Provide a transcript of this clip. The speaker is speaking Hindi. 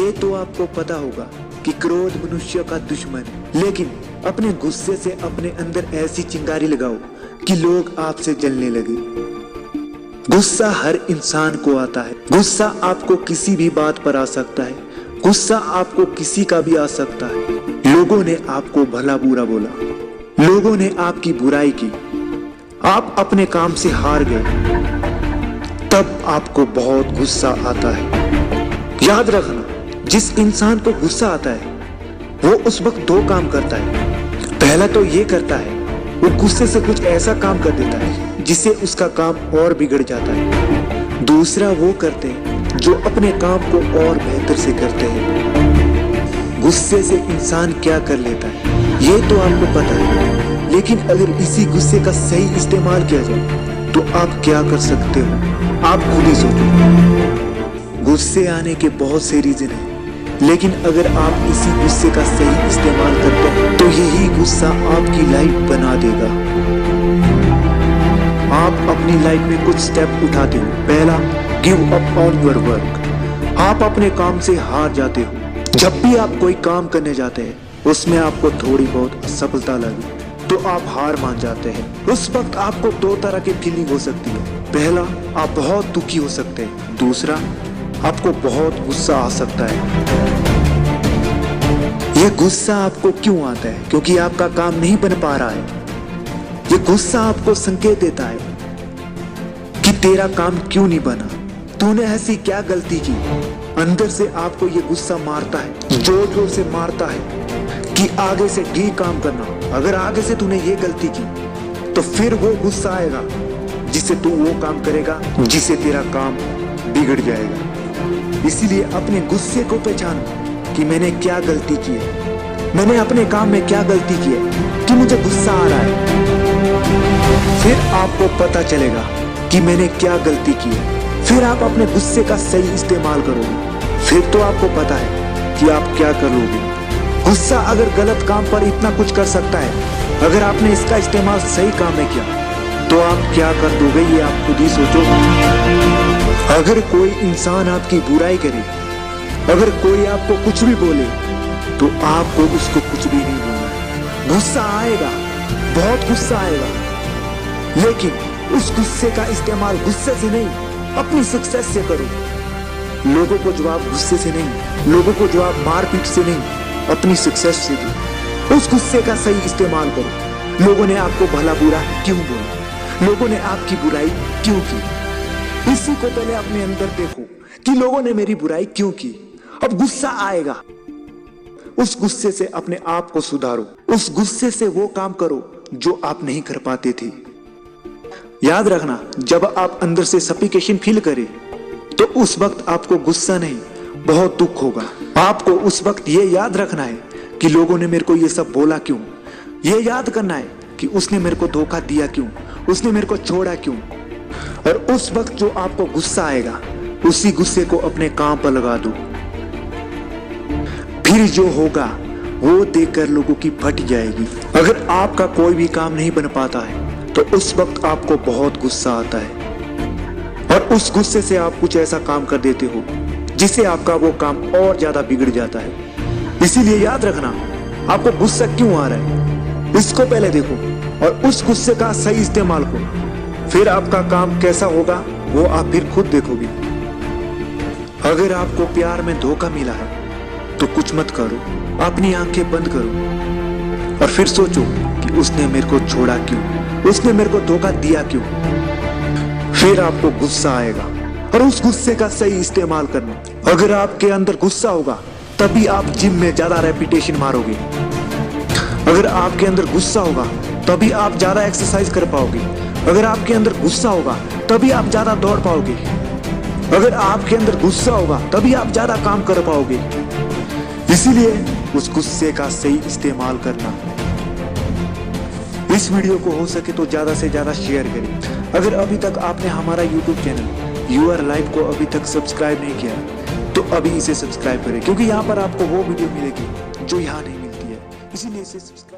ये तो आपको पता होगा कि क्रोध मनुष्य का दुश्मन है, लेकिन अपने गुस्से से अपने अंदर ऐसी चिंगारी लगाओ कि लोग आपसे जलने लगे। गुस्सा हर इंसान को आता है। गुस्सा आपको किसी भी बात पर आ सकता है। गुस्सा आपको किसी का भी आ सकता है। लोगों ने आपको भला बुरा बोला, लोगों ने आपकी बुराई की, आप अपने काम से हार गए, तब आपको बहुत गुस्सा आता है। याद रखना, जिस इंसान को गुस्सा आता है वो उस वक्त दो काम करता है। पहला तो ये करता है, वो गुस्से से कुछ ऐसा काम कर देता है जिससे उसका काम और बिगड़ जाता है। दूसरा वो करते हैं जो अपने काम को और बेहतर से करते हैं। गुस्से से इंसान क्या कर लेता है ये तो आपको पता है, लेकिन अगर इसी गुस्से का सही इस्तेमाल किया जाए तो आप क्या कर सकते हो, आप खुद ही सोचो। गुस्से आने के बहुत से रीजन हैं, लेकिन अगर आप इसी गुस्से का सही इस्तेमाल करते हैं तो यही गुस्सा आपकी लाइफ बना देगा। आप अपनी लाइफ में कुछ स्टेप उठाते हो। पहला, give up on your work. आप अपने काम से हार जाते हो। जब भी आप कोई काम करने जाते हैं उसमें आपको थोड़ी बहुत असफलता लगे तो आप हार मान जाते हैं। उस वक्त आपको दो तरह की फीलिंग हो सकती है। पहला, आप बहुत दुखी हो सकते हैं। दूसरा, आपको बहुत गुस्सा आ सकता है। यह गुस्सा आपको क्यों आता है? क्योंकि आपका काम नहीं बन पा रहा है। यह गुस्सा आपको संकेत देता है कि तेरा काम क्यों नहीं बना, तूने ऐसी क्या गलती की। अंदर से आपको यह गुस्सा मारता है, जोर जोर से मारता है कि आगे से ठीक काम करना। अगर आगे से तूने ये गलती की तो फिर वो गुस्सा आएगा जिससे तू वो काम करेगा जिससे तेरा काम बिगड़ जाएगा। इसीलिए अपने गुस्से को पहचानो कि मैंने क्या गलती की है, मैंने अपने काम में क्या गलती की है कि मुझे गुस्सा आ रहा है। फिर आपको पता चलेगा कि मैंने क्या गलती की है। फिर आप अपने गुस्से का सही इस्तेमाल करोगे। फिर तो आपको पता है कि आप क्या कर लोगे। गुस्सा अगर गलत काम पर इतना कुछ कर सकता है, अगर आपने इसका इस्तेमाल सही काम में किया तो आप क्या कर दोगे ये आप खुद ही सोचो। अगर कोई इंसान आपकी बुराई करे, अगर कोई आपको कुछ भी बोले तो आपको उसको कुछ भी नहीं बोलना। गुस्सा आएगा, बहुत गुस्सा आएगा, लेकिन उस गुस्से का इस्तेमाल गुस्से से नहीं, अपनी सक्सेस से करो। लोगों को जवाब गुस्से से नहीं, लोगों को जवाब मारपीट से नहीं, अपनी सक्सेस से दो। उस गुस्से का सही इस्तेमाल करो। लोगों ने आपको भला बुरा क्यों बोला, लोगों ने आपकी बुराई क्यों की, इसी को पहले अपने अंदर देखो कि लोगों ने मेरी बुराई क्यों की। अब गुस्सा आएगा, उस गुस्से से अपने आप को सुधारो। उस गुस्से से वो काम करो जो आप नहीं कर पाते थे। याद रखना, जब आप अंदर से सफिकेशन फील करें तो उस वक्त आपको गुस्सा नहीं, बहुत दुख होगा। आपको उस वक्त ये याद रखना है कि लोगों ने मेरे को ये सब बोला क्यों। ये याद करना है कि उसने मेरे को धोखा दिया क्यों, उसने मेरे को छोड़ा क्यों। और उस वक्त जो आपको गुस्सा आएगा उसी गुस्से को अपने काम पर लगा दो। फिर जो होगा वो देखकर लोगों की फट जाएगी। अगर आपका कोई भी काम नहीं बन पाता है तो उस वक्त आपको बहुत गुस्सा आता है और उस गुस्से से आप कुछ ऐसा काम कर देते हो जिससे आपका वो काम और ज्यादा बिगड़ जाता है। इसीलिए याद रखना, आपको गुस्सा क्यों आ रहा है इसको पहले देखो और उस गुस्से का सही इस्तेमाल करो। फिर आपका काम कैसा होगा वो आप फिर खुद देखोगे। अगर आपको प्यार में धोखा मिला है तो कुछ मत करो, अपनी आंखें बंद करो और फिर सोचो कि उसने मेरे को छोड़ा क्यों, उसने मेरे को धोखा दिया क्यों। फिर आपको गुस्सा आएगा और उस गुस्से का सही इस्तेमाल करना। अगर आपके अंदर गुस्सा होगा तभी आप जिम में ज्यादा रेपिटेशन मारोगे। अगर आपके अंदर गुस्सा होगा तभी आप ज्यादा एक्सरसाइज कर पाओगे। अगर आपके अंदर गुस्सा होगा तभी आप ज्यादा दौड़ पाओगे। अगर आपके अंदर गुस्सा होगा तभी आप ज्यादा काम कर पाओगे। इसीलिए उस गुस्से का सही इस्तेमाल करना। इस वीडियो को हो सके तो ज्यादा से ज्यादा शेयर करें। अगर अभी तक आपने हमारा यूट्यूब चैनल यूर लाइफ को अभी तक सब्सक्राइब नहीं किया तो अभी इसे सब्सक्राइब करें, क्योंकि यहाँ पर आपको वो वीडियो मिलेगी जो यहाँ नहीं मिलती है। इसीलिए इसे सब्सक्राइब